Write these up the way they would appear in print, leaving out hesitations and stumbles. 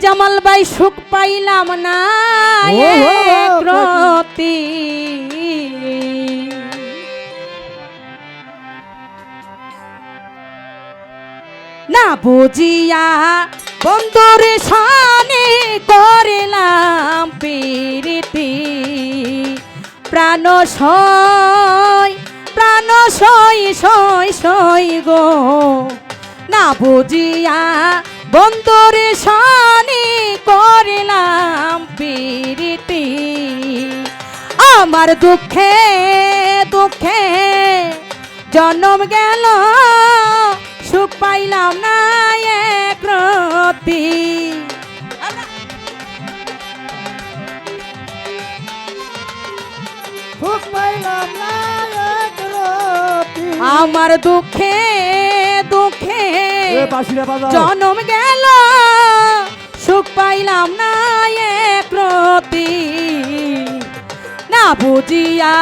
জামাল ভাই সুখ পাইলাম না একরতি না বুঝিয়া বন্ধুর সানে করিলাম প্রীতি প্রাণ সই গো না বুঝিয়া বন্ধুর সানে করিলাম প্রীতি আমার দুঃখে দুঃখে জন্ম গেল সুখ পাইলাম না একরতি সুখ পাইলাম না একরতি আমার দুঃখে দুঃখে বাঁশিটা বাজাও জন্ম গেল সুখ পাইলাম না একরতি না বুঝিয়া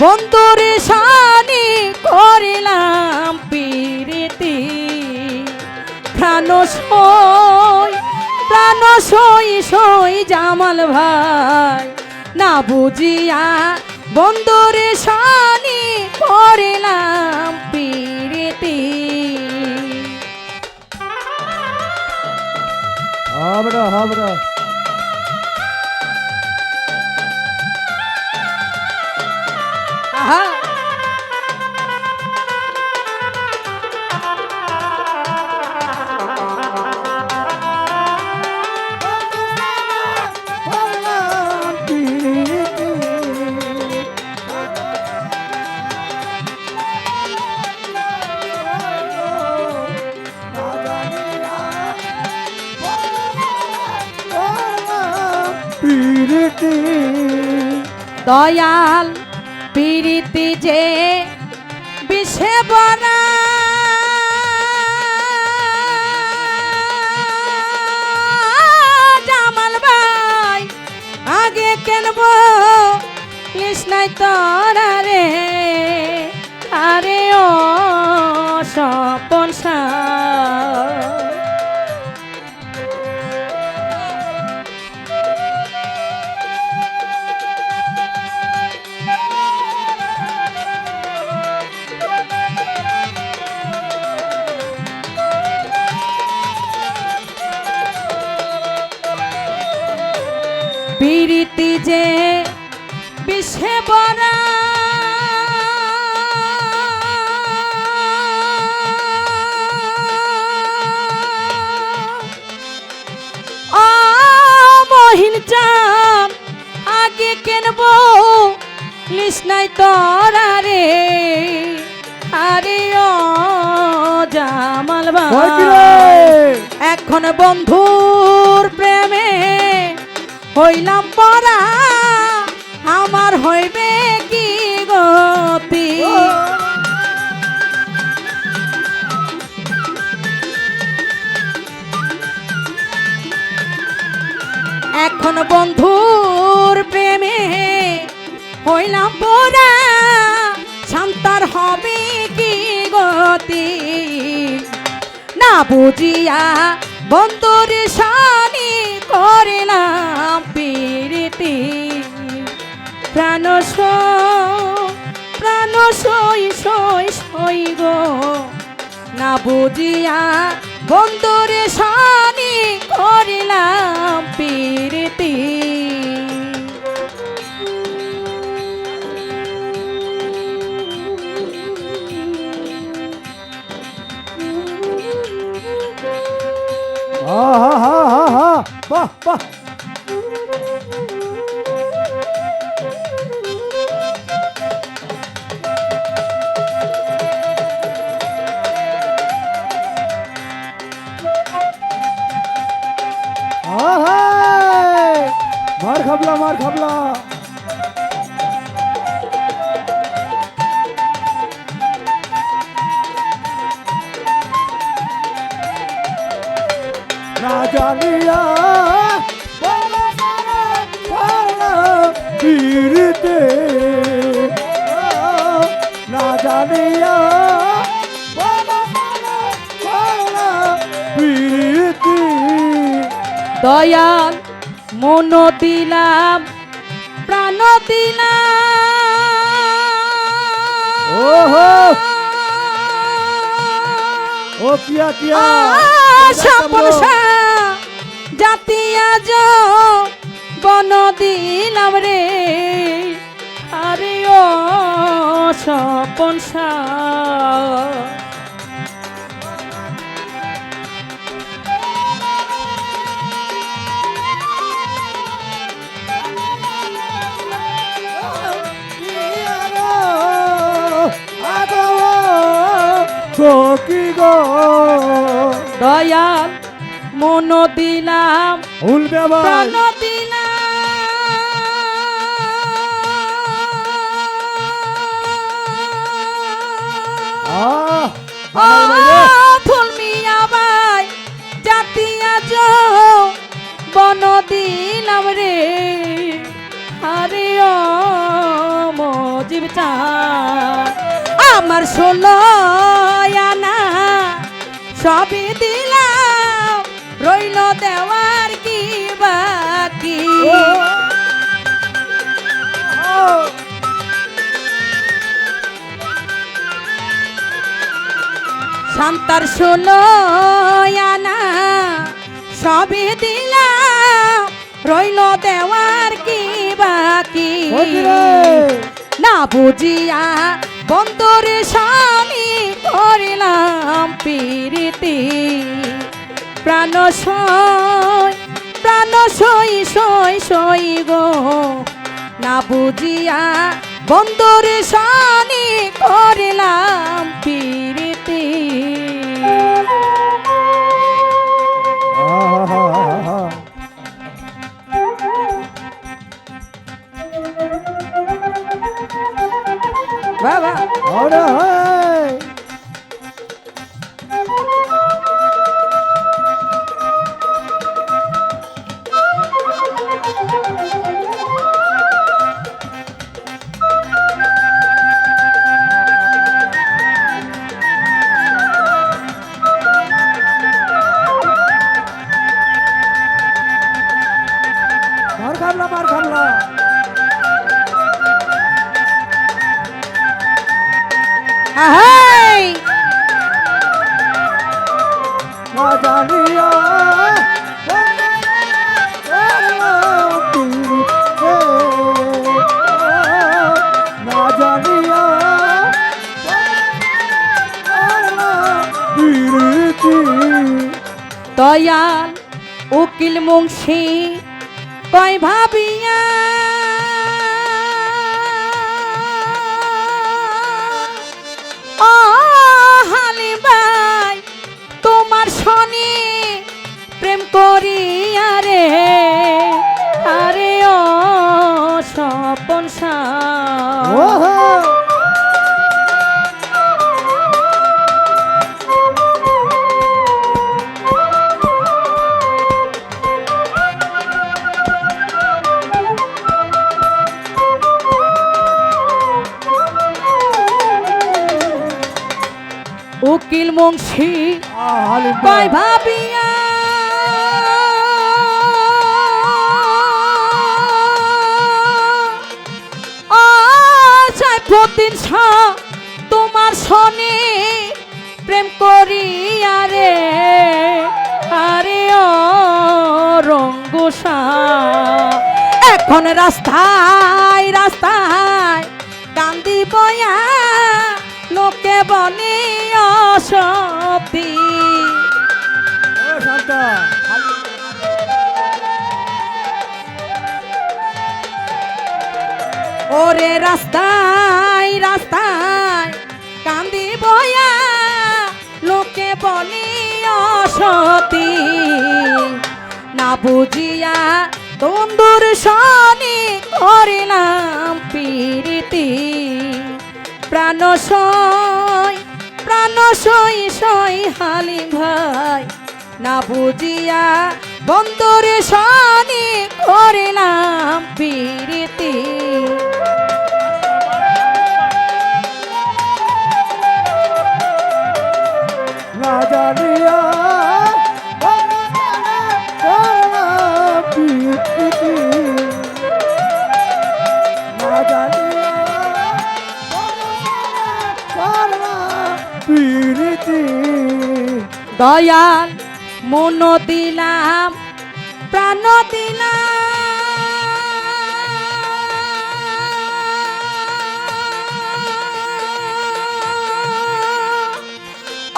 বন্ধুর সানি করিলাম প্রীতি প্রাণ সই জামাল ভাই না বুঝিয়া বন্ধুর সানি করিলাম প্রীতি হাবড়া হাবড়া আহা দয়াল প্রীতি যে বিষে বনা জামাল ভাই আগে কেনব কৃষ্ণাই তোরা রে আরে ও স্বপন প্রীতি যে বিষে বরা মহিন চাম আগে কেনব কৃষ্ণাই তোরা রে আরে ও জামাল ভাই এখন বন্ধুর প্রেমে হইলাম পরা আমার হইবে কি গতি এখন বন্ধুর প্রেমে হইলাম পরা শান্তার হবে কি গতি না বুঝিয়া বন্ধুর সানি করিলাম প্রীতি প্রাণ সই গো না বুঝিয়া বন্ধুর সানি করিলাম প্রীতি বাহ বাহ মার খাবলা মার খাবলা না জানিয়া পীড়িতে না জানিয়া পীড়িতি দয়াল মন দিলাম প্রাণ দিলাম ওহো ও কিয়া কিয়া সপন জাতিয়া বন দিলাম রে আরে ও সপন সখী গো দয়াল মন দিলাম উলবে প্রাণ ভাই দিলাম ফুলমিয়া বাই জাতিয়া বন দিলাম রে আরে ও মজিব চা আমার ষোলো আনা সবই দিলাম রইল দেওয়ার কি বাকি শান্তার ষোলো আনা সবই দিলাম রইল দেওয়ার কি বাকি না বুঝিয়া বন্ধুরে স্বামী করিলাম প্রীতি প্রাণ সই সই গো না বুঝিয়া বন্ধুরে স্বামী করিলাম প্রীতি বাবা আরে হায় মার খাবলা আহাই না জানিয়া না জানিয়া দয়াল উকিল মুংশী কয় ভাবিয়া ও হালি ভাই তোমার শনি প্রেম করিয়া রে আরে ও স্বপন উকিল মুংশী কয় ভাবিয়া ও সাইফুদ্দিন শাহ তোমার শনি প্রেম করিয়া রে আরে ও রঙ্গুসা এখন রাস্তায় রাস্তায় কান্দি বয়া লোকে বলে অসতি ওরে রাস্তায় রাস্তায় কান্দি বয়া লোকে বলে অসতি না বুঝিয়া তন্দুর শনি করিলাম প্রীতি প্রাণ সই হালি ভাই না বুঝিয়া বন্ধুরে শনি করিলাম প্রীতি না জানিয়া দয়াল মন দিলাম প্রাণ দিলাম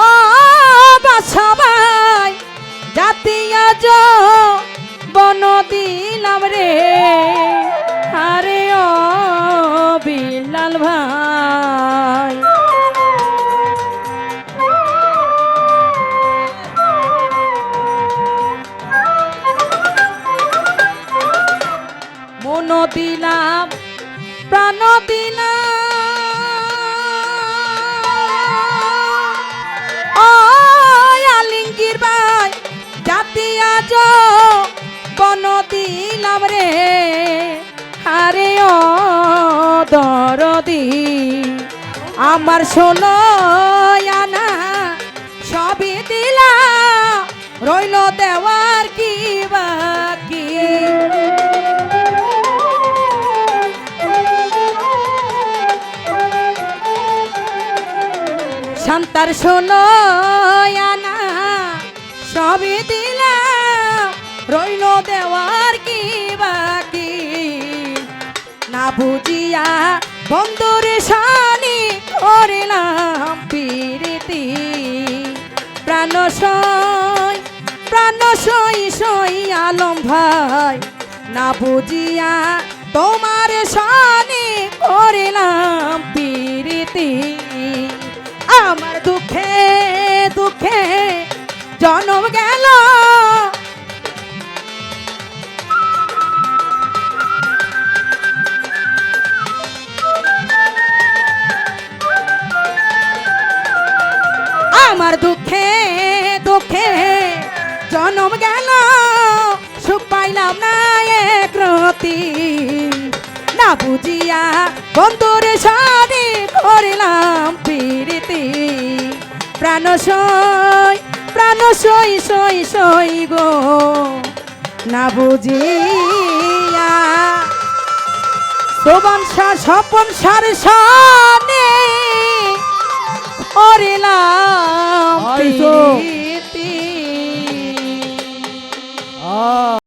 ও বাছাবাই জাতিয়া বন দিলাম রে আরে ও বিলাল ভাই মন দিলাম প্রাণ দিলাম ও আলিঙ্গির ভাই জাতিয়া বন দিলাম রে আরে ও দরদি আমার শোনো আনা সবই দিলাম রইল দেওয়ার কি বাকি শান্তার শোনো আনা সবই দিলাম রইল দেওয়ার কি বাকি না বুঝিয়া বন্ধুরে শানি করিলাম প্রীতি প্রাণ সই আলম ভাই না বুঝিয়া তোমার শানি করিলাম প্রীতি আমার দুঃখে দুঃখে জনম গেল আমার দুঃখে দুঃখে জনম গেল সুখ পাইলাম না এক রতি না বুঝিয়া বন্ধুর সাথে করিলাম প্রীতি প্রাণ সই গো না বুঝিয়া শোভন সার স্বপন সার সানে করিলাম আইসো।